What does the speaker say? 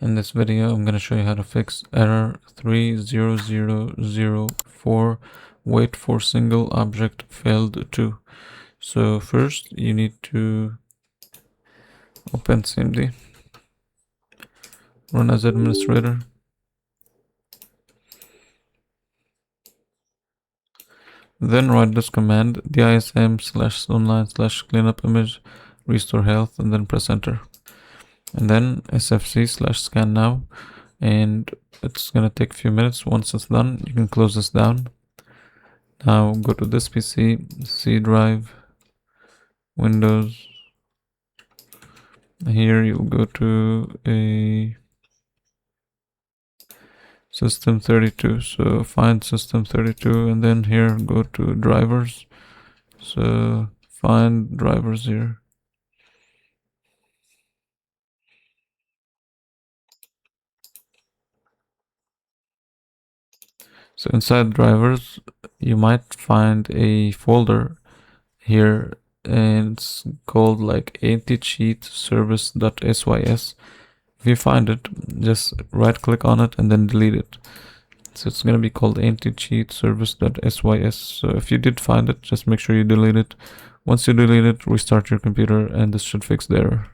In this video, I'm going to show you how to fix error 30004 wait for single object failed to. So first you need to open CMD, run as administrator. Then write this command dism/online/cleanup image restore health, and then press enter. And then sfc/scan now, and it's gonna take a few minutes. Once it's done, you can close this down. Now go to this PC, C drive, Windows. Here you go to a System32. So find System32, and then here go to drivers. So find drivers here. So inside drivers, you might find a folder here, and it's called like anti-cheat service.sys. If you find it, just right click on it and then delete it. So it's going to be called anti-cheat service.sys. So if you did find it, just make sure you delete it. Once you delete it, restart your computer, and this should fix the error.